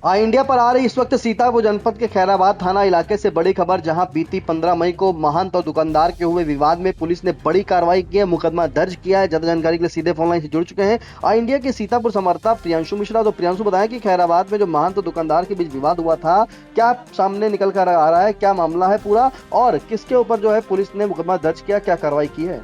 India पर आ रही इस वक्त सीतापुर जनपद के खैराबाद थाना इलाके से बड़ी खबर, जहां बीती 15 मई को महंत और दुकानदार के हुए विवाद में पुलिस ने बड़ी कार्रवाई की है, मुकदमा दर्ज किया है। ज्यादा जानकारी के लिए सीधे फोन लाइन से जुड़ चुके हैं इंडिया के सीतापुर संवाददाता प्रियांशु मिश्रा। तो प्रियांशु, बताएं कि खैराबाद में जो महंत और दुकानदार के बीच विवाद हुआ था, क्या सामने निकल कर आ रहा है, क्या मामला है पूरा, और किसके ऊपर जो है पुलिस ने मुकदमा दर्ज किया, क्या कार्रवाई की है?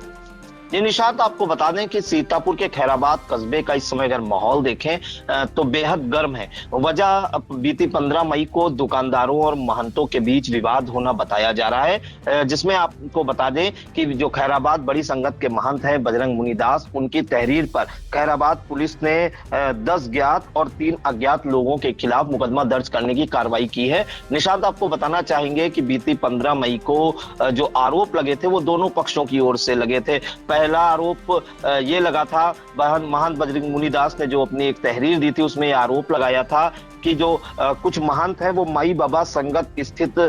ये निशांत, आपको बता दें कि सीतापुर के खैराबाद कस्बे का इस समय अगर माहौल देखें तो बेहद गर्म है। वजह बीती 15 मई को दुकानदारों और महंतों के बीच विवाद होना बताया जा रहा है, जिसमें आपको बता दें कि जो खैराबाद बड़ी संगत के महंत हैं बजरंग मुनिदास, उनकी तहरीर पर खैराबाद पुलिस ने 10 ज्ञात और 3 अज्ञात लोगों के खिलाफ मुकदमा दर्ज करने की कार्रवाई की है। निशांत, आपको बताना चाहेंगे कि बीती 15 मई को जो आरोप लगे थे वो दोनों पक्षों की ओर से लगे थे। पहला आरोप ये लगा था, महंत बजरंग मुनिदास ने जो अपनी एक तहरीर दी थी उसमें यह आरोप लगाया था कि जो कुछ महंत है वो माई बाबा संगत स्थित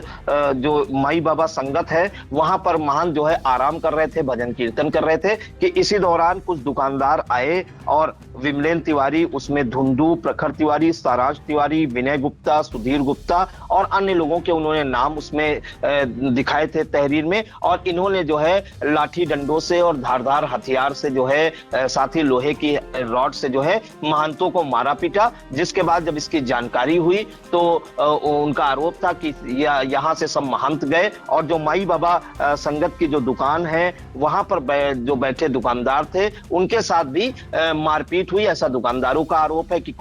जो माई बाबा संगत है वहां पर महंत जो है आराम कर रहे थे, भजन कीर्तन कर रहे थे कि इसी दौरान कुछ दुकानदार आए और विमलेन तिवारी, उसमें धुंधु, प्रखर तिवारी, सारांश तिवारी, विनय गुप्ता, सुधीर गुप्ता और अन्य लोगों के उन्होंने नाम उसमें दिखाए थे तहरीर में। और इन्होंने जो है लाठी डंडों से और धारदार हथियार से जो है साथ ही लोहे की रॉड से जो है महंतों को मारा पीटा। जिसके बाद जब इसकी जानकारी हुई तो उनका आरोप था कि यहाँ से सब महंत गए और जो माई बाबा संगत की जो दुकान है वहां पर जो बैठे दुकानदार थे उनके साथ भी मारपीट हुई, ऐसा दुकानदारों का आरोप है कि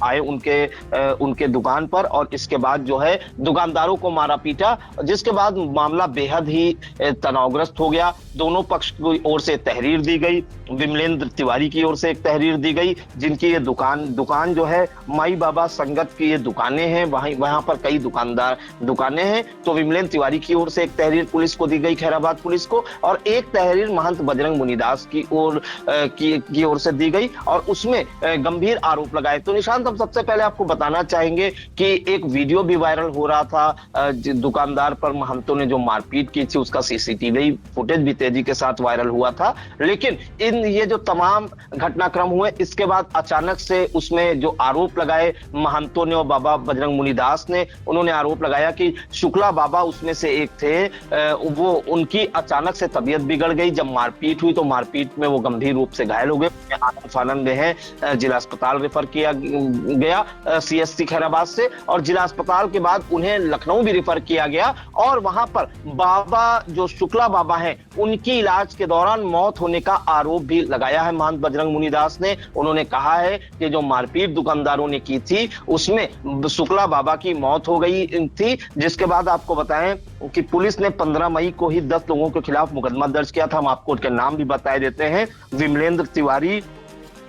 आए उनके दुकान पर और इसके बाद जो है दुकानदारों को मारा पीटा। जिसके बाद मामला बेहद ही तनावग्रस्त हो गया। दोनों पक्ष की ओर से तहरीर दी गई, विमलेंद्र तिवारी की ओर से एक तहरीर दी गई जिनकी ये दुकान जो है माई बाबा संगत की ये दुकानें हैं, वहां पर कई दुकानें हैं। तो विमलेंद्र तिवारी की ओर से एक तहरीर पुलिस को दी गई, खैराबाद पुलिस को, और एक तहरीर महंत बजरंग मुनिदास की ओर से दी गई और उसमें गंभीर आरोप लगाए। तो निशांत, हम सबसे पहले आपको बताना चाहेंगे कि एक वीडियो भी वायरल हो रहा था, दुकानदार पर महंतों ने जो मारपीट की थी उसका सीसीटीवी फुटेज भी तेजी के साथ वायरल हुआ था। लेकिन ये जो तमाम घटनाक्रम हुए इसके बाद अचानक से उसमें जो आरोप लगाए महंतों ने और बाबा बजरंग मुनिदास ने, उन्होंने आरोप लगाया कि शुक्ला बाबा उसमें से एक थे, वो उनकी अचानक से तबीयत बिगड़ गई। जब मारपीट हुई तो मारपीट में वो गंभीर रूप से घायल हो गए, आनंद में है, जिला अस्पताल रेफर किया गया सीएससी खैराबाद से, और जिला अस्पताल के बाद उन्हें लखनऊ भी रेफर किया गया और वहां पर बाबा जो शुक्ला बाबा हैं उनकी इलाज के दौरान मौत होने का आरोप भी लगाया है महंत बजरंग मुनिदास ने। उन्होंने कहा है कि जो मारपीट दुकानदारों ने की थी उसमें शुक्ला बाबा की मौत हो गई थी। जिसके बाद आपको बताएं कि पुलिस ने 15 मई को ही 10 लोगों के खिलाफ मुकदमा दर्ज किया था। हम आपको उनके नाम भी बताए देते हैं। विमलेंद्र तिवारी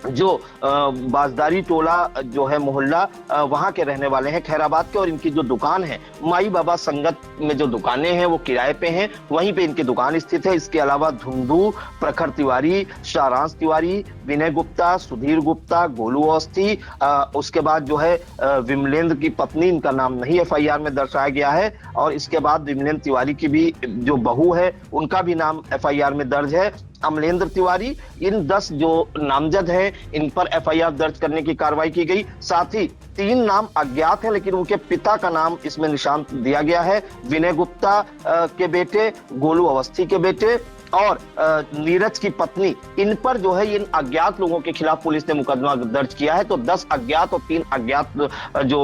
जो बाजदारी टोला जो है मोहल्ला वहां के रहने वाले हैं खैराबाद के, और इनकी जो दुकान है माई बाबा संगत में जो दुकानें हैं वो किराए पे हैं, वहीं पे इनकी दुकान स्थित है। इसके अलावा धुंधु, प्रखर तिवारी, सारांश तिवारी, विनय गुप्ता, सुधीर गुप्ता, गोलू अवस्थी, उसके बाद जो है विमलेंद्र की पत्नी, इनका नाम नहीं एफआईआर में दर्शाया गया है, और इसके बाद विमलेंद्र तिवारी की भी जो बहू है उनका भी नाम एफआईआर में दर्ज है, अमलेंद्र तिवारी। इन 10 जो नामजद हैं इन पर एफआईआर दर्ज करने की कार्रवाई की गई। साथ ही 3 नाम अज्ञात हैं लेकिन उनके पिता का नाम इसमें निशान दिया गया है, विनय गुप्ता के बेटे, गोलू अवस्थी के बेटे और नीरज की पत्नी। इन पर जो है इन अज्ञात लोगों के खिलाफ पुलिस ने मुकदमा दर्ज किया है। तो 10 अज्ञात और 3 अज्ञात जो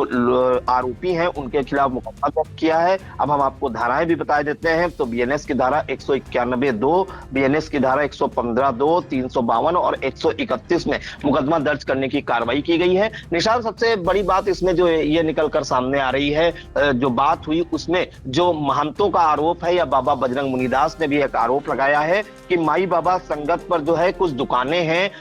आरोपी हैं उनके खिलाफ मुकदमा दर्ज किया है। अब हम आपको धाराएं भी बता देते हैं। तो बीएनएस की धारा 191(2), बीएनएस की धारा 115(2), 352 और 131 में मुकदमा दर्ज करने की कार्रवाई की गई है। निशान, सबसे बड़ी बात इसमें जो ये निकल कर सामने आ रही है, जो बात हुई उसमें जो महंतों का आरोप है या बाबा बजरंग मुनिदास ने भी एक आरोप लगाया है कि माई बाबा संगत पर जो है कुछ दुकानें हैं,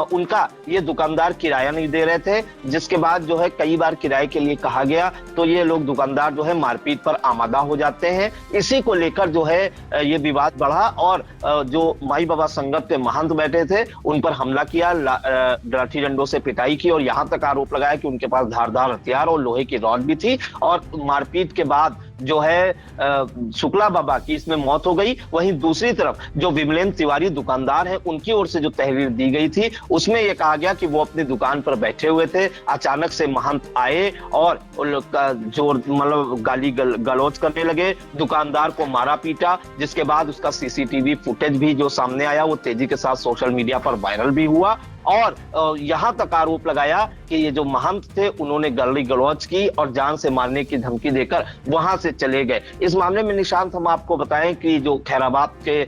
उनका ये दुकानदार किराया नहीं दे रहे थे, जिसके बाद जो है कई बार किराए के लिए कहा गया तो ये लोग दुकानदार जो है मारपीट पर आमादा हो जाते हैं। इसी को लेकर जो है ये विवाद बढ़ा और जो माई बाबा संगत पे महंत बैठे थे उन पर हमला किया, लाठी डंडों से पिटाई की और यहां तक आरोप लगाया कि उनके पास धारदार हथियार और लोहे की रॉड भी थी। और मारपीट के बाद जो है शुक्ला बाबा की इसमें मौत हो गई। वहीं दूसरी तरफ जो विमलेन तिवारी दुकानदार है, उनकी ओर से जो तहरीर दी गई थी उसमें यह कहा गया कि वो अपनी दुकान पर बैठे हुए थे, अचानक से महंत आए और जोर मतलब गाली गलौज करने लगे, दुकानदार को मारा पीटा, जिसके बाद उसका सीसीटीवी फुटेज भी जो सामने आया वो तेजी के साथ सोशल मीडिया पर वायरल भी हुआ। और यहां तक आरोप लगाया कि ये जो महंत थे उन्होंने गाली गलौज की और जान से मारने की धमकी देकर वहां से चले गए। इस मामले में निशांत, हम आपको बताएं कि जो खैराबाद के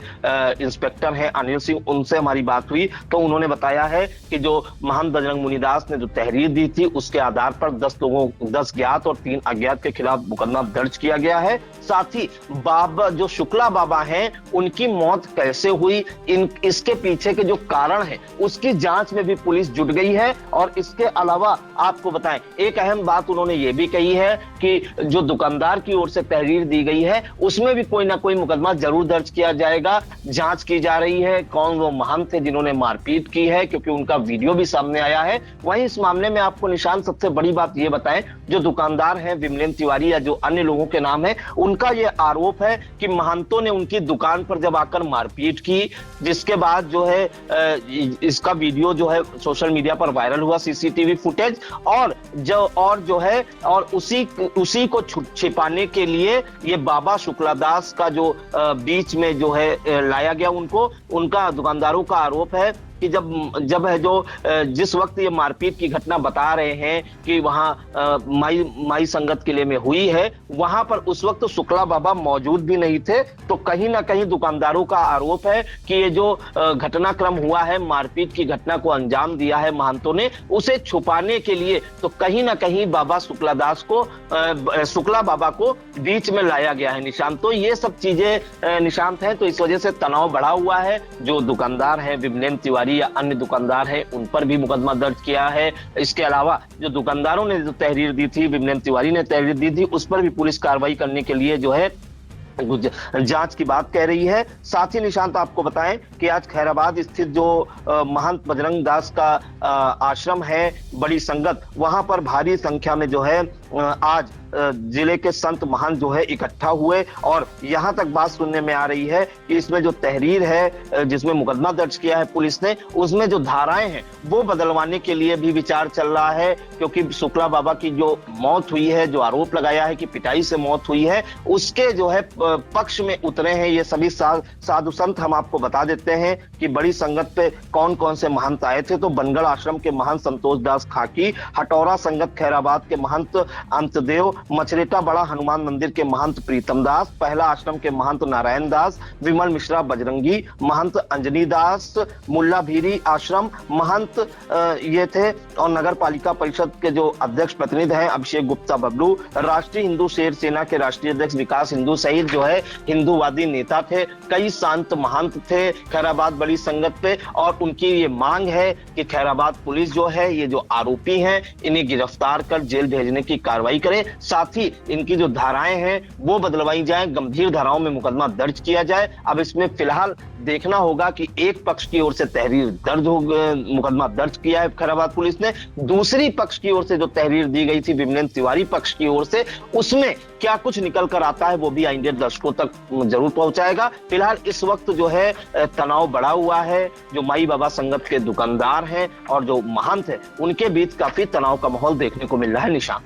इंस्पेक्टर हैं अनिल सिंह, उनसे हमारी बात हुई तो उन्होंने बताया है कि जो महंत बजरंग मुनिदास ने जो तहरीर दी थी उसके आधार पर 10 ज्ञात और 3 अज्ञात के खिलाफ मुकदमा दर्ज किया गया है। साथ ही बाबा जो शुक्ला बाबा हैं उनकी मौत कैसे हुई, इसके पीछे के जो कारण है उसकी जांच में भी पुलिस जुट गई है। और इसके अलावा आपको बताएं, एक अहम बात उन्होंने ये भी कही है कि जो दुकानदार की ओर से तहरीर दी गई है उसमें भी कोई ना कोई मुकदमा जरूर दर्ज किया जाएगा। जांच की जा रही है कौन वो महंत थे जिन्होंने मारपीट की है, क्योंकि उनका वीडियो भी सामने आया है। वहीं इस मामले में आपको निशान सबसे बड़ी बात ये बताएं, जो दुकानदार हैं विमलेन तिवारी या जो अन्य लोगों के नाम है, उनका यह आरोप है कि महंतों ने उनकी दुकान पर जब आकर मारपीट की, जिसके बाद जो है इसका वीडियो जो है सोशल मीडिया पर वायरल हुआ, सीसीटीवी फुटेज, और जो है और उसी को छिपाने के लिए ये बाबा शुक्लादास का जो बीच में जो है लाया गया, उनका दुकानदारों का आरोप है कि जब है जो जिस वक्त ये मारपीट की घटना बता रहे हैं कि वहां माई संगत किले में हुई है, वहां पर उस वक्त शुक्ला बाबा मौजूद भी नहीं थे। तो कहीं ना कहीं दुकानदारों का आरोप है कि ये जो घटनाक्रम हुआ है, मारपीट की घटना को अंजाम दिया है महंतों ने, उसे छुपाने के लिए तो कहीं ना कहीं बाबा शुक्ला बाबा को बीच में लाया गया है निशांत। तो ये सब चीजें निशांत है, तो इस वजह से तनाव बढ़ा हुआ है। जो दुकानदार है विमलेन तिवारी या अन्य दुकानदार है उन पर भी मुकदमा दर्ज किया है। इसके अलावा जो दुकानदारों ने जो तहरीर दी थी, विमलेन तिवारी ने तहरीर दी थी, उस पर भी पुलिस कार्रवाई करने के लिए जो है जांच की बात कह रही है। साथ ही निशांत आपको बताएं कि आज खैराबाद स्थित जो महंत बजरंग दास का आश्रम है बड़ी संगत, वहां पर भारी संख्या में जो है आज जिले के संत महंत जो है इकट्ठा हुए और यहां तक बात सुनने में आ रही है कि इसमें जो तहरीर है जिसमें मुकदमा दर्ज किया है पुलिस ने, उसमें जो धाराएं हैं वो बदलवाने के लिए भी विचार चल रहा है। क्योंकि शुक्ला बाबा की जो मौत हुई है, जो आरोप लगाया है कि पिटाई से मौत हुई है, उसके जो है पक्ष में उतरे हैं ये सभी साधु संत। हम आपको बता देते हैं कि बड़ी संगत पे कौन कौन से महंत आए थे। तो बनगढ़ आश्रम के महंत संतोष दास खाकी, हटौरा संगत खैराबाद के महंत अंतदेव, मछरेटा बड़ा हनुमान मंदिर के महंत प्रीतम दास, पहला आश्रम के महंत नारायण दास, विमल मिश्रा बजरंगी, महंत अंजनी दास, मुल्ला भीरी आश्रम महंत ये थे। और नगर पालिका परिषद के जो अध्यक्ष प्रतिनिधि हैं अभिषेक गुप्ता बबलू, राष्ट्रीय हिंदू शेर सेना के राष्ट्रीय अध्यक्ष विकास हिंदू सहित जो है हिंदूवादी नेता थे। कई संत महंत थे खैराबाद बड़ी संगत पे, और उनकी ये मांग है कि खैराबाद पुलिस जो है ये जो आरोपी हैं इन्हें गिरफ्तार कर जेल भेजने की कार्रवाई करे। साथ ही इनकी जो धाराएं हैं वो बदलवाई जाए, गंभीर धाराओं में मुकदमा दर्ज किया जाए। अब इसमें फिलहाल देखना होगा कि एक पक्ष की ओर से तहरीर मुकदमा दर्ज किया है खैराबाद पुलिस ने, दूसरी पक्ष की ओर से जो तहरीर दी गई थी विमलेन तिवारी पक्ष की ओर से, उसमें क्या कुछ निकल कर आता है वो भी आइंडे दर्शकों तक जरूर पहुंचाएगा। फिलहाल इस वक्त जो है तनाव बढ़ा हुआ है। जो माई बाबा संगत के दुकानदार हैं और जो महंत है उनके बीच काफी तनाव का माहौल देखने को मिल रहा है। निशान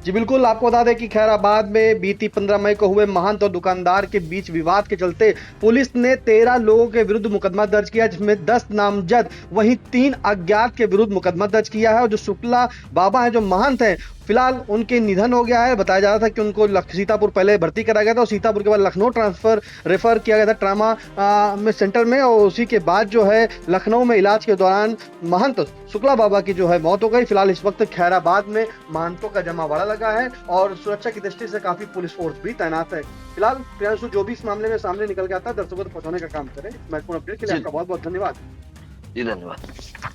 जी बिल्कुल, आपको बता दें कि खैराबाद में बीती 15 मई को हुए महंत और दुकानदार के बीच विवाद के चलते पुलिस ने 13 लोगों के विरुद्ध मुकदमा दर्ज किया, जिसमें 10 नामजद वहीं 3 अज्ञात के विरुद्ध मुकदमा दर्ज किया है। और जो शुक्ला बाबा हैं, जो महंत हैं, फिलहाल उनके निधन हो गया है। बताया जा रहा था कि उनको सीतापुर पहले भर्ती कराया गया था और सीतापुर के बाद लखनऊ रेफर किया गया था ट्रामा में सेंटर में, और उसी के बाद जो है लखनऊ में इलाज के दौरान महंत शुक्ला बाबा की जो है मौत हो गई। फिलहाल इस वक्त खैराबाद में महंतों का जमावड़ा लगा है और सुरक्षा की दृष्टि से काफी पुलिस फोर्स भी तैनात है। फिलहाल प्रियांशु, जो भी इस मामले में सामने निकल के आता है दर्शकों तक पहुंचाने का काम करें। महत्वपूर्ण अपडेट के लिए आपका बहुत बहुत धन्यवाद। जी धन्यवाद।